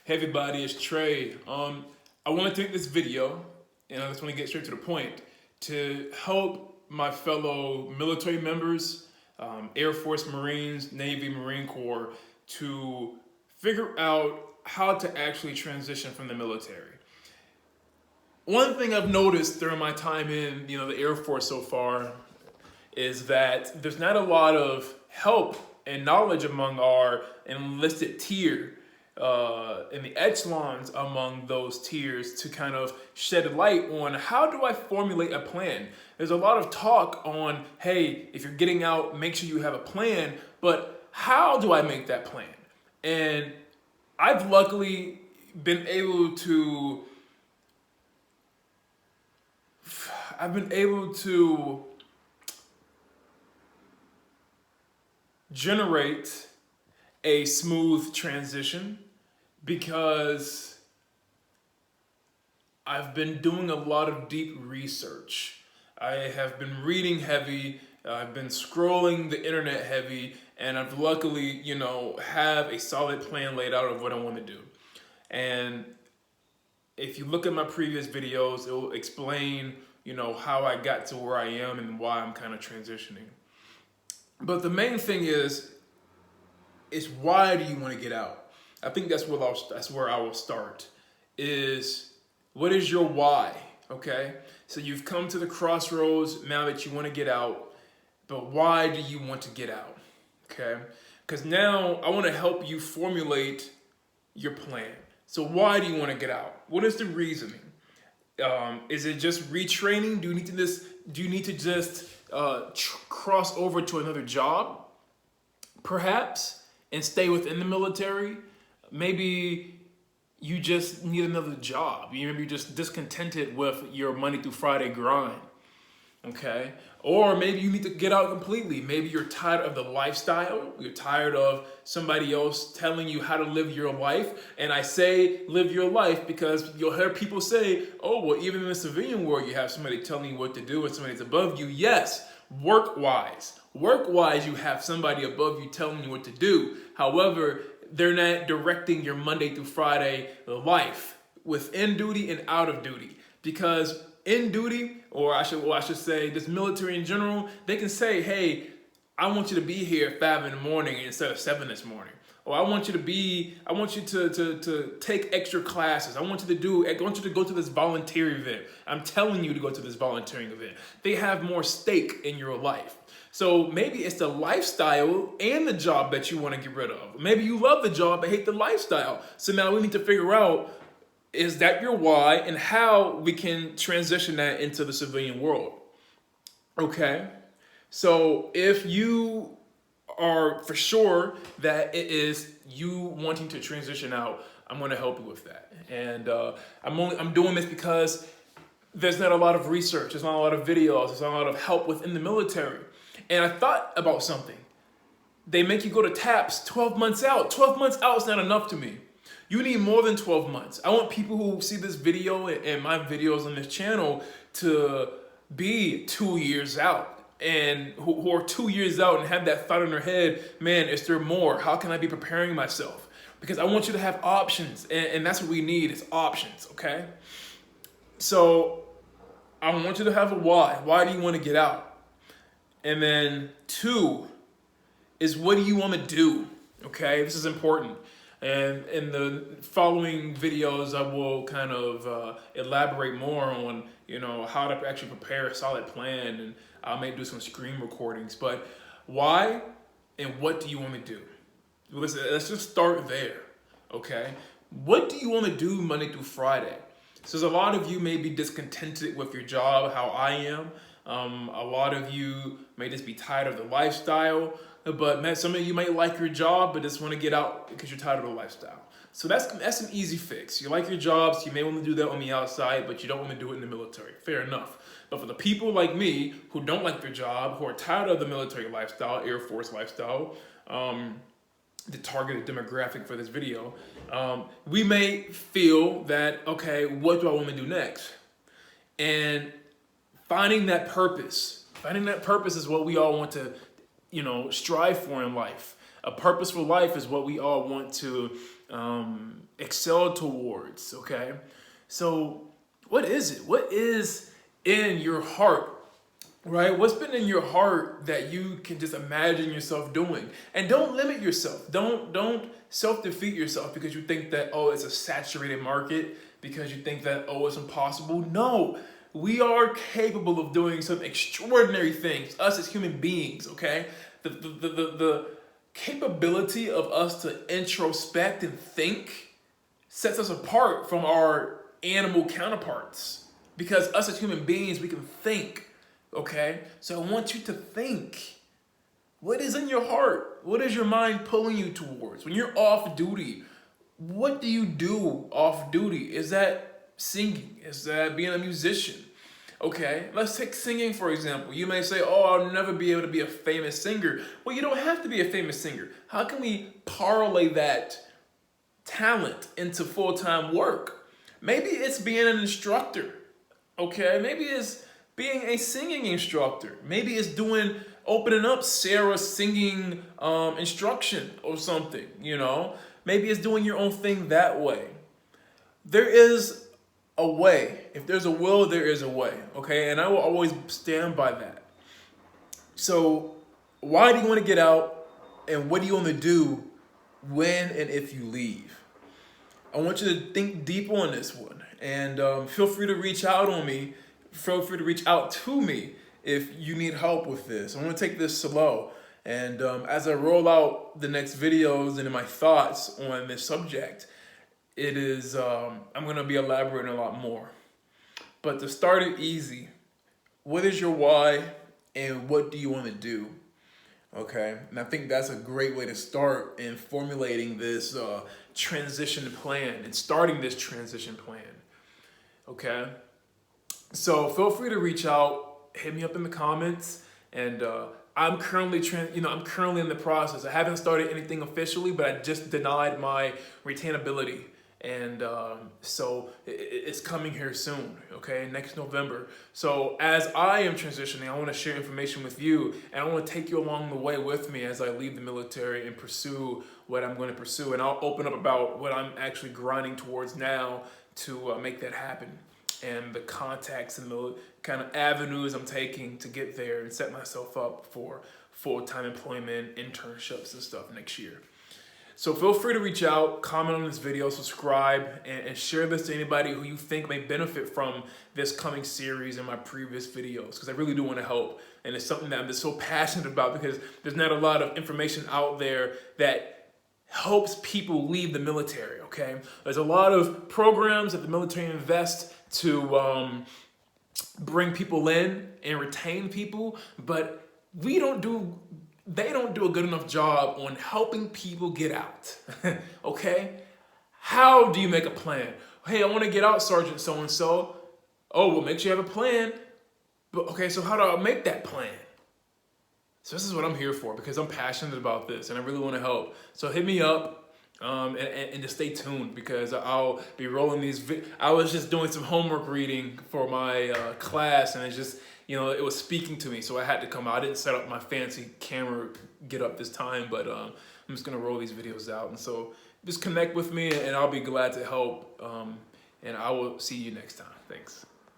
Hey everybody, it's Trey. I want to take this video, and I just want to get straight to the point, to help my fellow military members, Air Force, Marines, Navy, Marine Corps, to figure out how to actually transition from the military. One thing I've noticed during my time in, the Air Force so far is that there's not a lot of help and knowledge among our enlisted tier in the echelons among those tiers to kind of shed light on how do I formulate a plan. There's a lot of talk on, hey, if you're getting out, make sure you have a plan, but how do I make that plan? And I've luckily been able to generate a smooth transition because I've been doing a lot of deep research. I have been reading heavy, I've been scrolling the internet heavy, and I've luckily, have a solid plan laid out of what I want to do. And if you look at my previous videos, it will explain, how I got to where I am and why I'm kind of transitioning. But the main thing is why do you want to get out? I think that's where I will start. Is what is your why? Okay, so you've come to the crossroads now that you want to get out, but why do you want to get out? Okay, because now I want to help you formulate your plan. So why do you want to get out? What is the reasoning? Is it just retraining? Do you need to just cross over to another job, perhaps, and stay within the military? Maybe you just need another job. Maybe you're just discontented with your Monday through Friday grind, okay? Or maybe you need to get out completely. Maybe you're tired of the lifestyle. You're tired of somebody else telling you how to live your life. And I say live your life because you'll hear people say, oh, well, even in the civilian world, you have somebody telling you what to do and somebody's above you. Yes, work-wise. Work-wise, you have somebody above you telling you what to do. However, they're not directing your Monday through Friday life within duty and out of duty. Because in duty, or I should say this military in general, they can say, hey, I want you to be here at 5 in the morning instead of 7 this morning. Or I want you to take extra classes. I want you to go to this volunteer event. I'm telling you to go to this volunteering event. They have more stake in your life. So maybe it's the lifestyle and the job that you want to get rid of. Maybe you love the job but hate the lifestyle. So now we need to figure out, is that your why, and how we can transition that into the civilian world. Okay? So if you are for sure that it is you wanting to transition out, I'm going to help you with that. And I'm doing this because there's not a lot of research, there's not a lot of videos, there's not a lot of help within the military. And I thought about something. They make you go to TAPS 12 months out. 12 months out is not enough to me. You need more than 12 months. I want people who see this video and my videos on this channel to be 2 years out, and who are 2 years out and have that thought in their head, man, is there more? How can I be preparing myself? Because I want you to have options, and that's what we need is options, okay? So I want you to have a why. Why do you want to get out? And then 2 is what do you want to do? Okay, this is important. And in the following videos, I will kind of elaborate more on, how to actually prepare a solid plan, and I may do some screen recordings. But why and what do you want to do? Let's just start there, okay? What do you want to do Monday through Friday? So a lot of you may be discontented with your job, how I am. A lot of you may just be tired of the lifestyle, but some of you might like your job, but just want to get out because you're tired of the lifestyle. So that's an easy fix. You like your jobs, you may want to do that on the outside, but you don't want to do it in the military. Fair enough. But for the people like me who don't like their job, who are tired of the military lifestyle, Air Force lifestyle, the targeted demographic for this video, we may feel that, okay, what do I want to do next? And finding that purpose is what we all want to, strive for in life. A purposeful life is what we all want to excel towards, okay? So what is it? What is in your heart, right? What's been in your heart that you can just imagine yourself doing? And don't limit yourself. Don't self-defeat yourself because you think that, oh, it's a saturated market, because you think that, oh, it's impossible. No, we are capable of doing some extraordinary things, us as human beings, okay? The capability of us to introspect and think sets us apart from our animal counterparts, because us as human beings, we can think, okay? So I want you to think. What is in your heart? What is your mind pulling you towards? When you're off duty, what do you do off duty? Is that singing? Is that being a musician? Okay, let's take singing for example. You may say, oh, I'll never be able to be a famous singer. Well, you don't have to be a famous singer. How can we parlay that talent into full-time work? Maybe it's being an instructor, okay? Maybe it's being a singing instructor. Maybe it's opening up Sarah's singing instruction or something, you know? Maybe it's doing your own thing that way. There is a way. If there's a will, there is a way, okay? And I will always stand by that. So why do you want to get out, and what do you want to do when and if you leave? I want you to think deep on this one, and feel free to reach out on me. Feel free to reach out to me if you need help with this. I want to take this slow, and as I roll out the next videos and my thoughts on this subject, it is I'm going to be elaborating a lot more. But to start it easy, what is your why and what do you want to do? Okay, and I think that's a great way to start in formulating this transition plan and starting this transition plan. Okay, so feel free to reach out, hit me up in the comments, and I'm currently in the process. I haven't started anything officially, but I just denied my retainability. And so it's coming here soon, okay, next November. So as I am transitioning, I want to share information with you, and I want to take you along the way with me as I leave the military and pursue what I'm going to pursue. And I'll open up about what I'm actually grinding towards now to make that happen, and the contacts and the kind of avenues I'm taking to get there and set myself up for full-time employment, internships, and stuff next year. So feel free to reach out, comment on this video, subscribe, and share this to anybody who you think may benefit from this coming series and my previous videos, because I really do want to help. And it's something that I'm just so passionate about, because there's not a lot of information out there that helps people leave the military, okay? There's a lot of programs that the military invests to bring people in and retain people, but they don't do a good enough job on helping people get out, okay? How do you make a plan? Hey, I want to get out, Sergeant so-and-so. Oh, well, make sure you have a plan. But okay, so how do I make that plan? So this is what I'm here for, because I'm passionate about this and I really want to help. So hit me up and just stay tuned, because I'll be rolling these. I was just doing some homework reading for my class, and it's just, you know, it was speaking to me, so I had to come out. I didn't set up my fancy camera get up this time, but I'm just gonna roll these videos out. And so just connect with me, and I'll be glad to help. And I will see you next time. Thanks.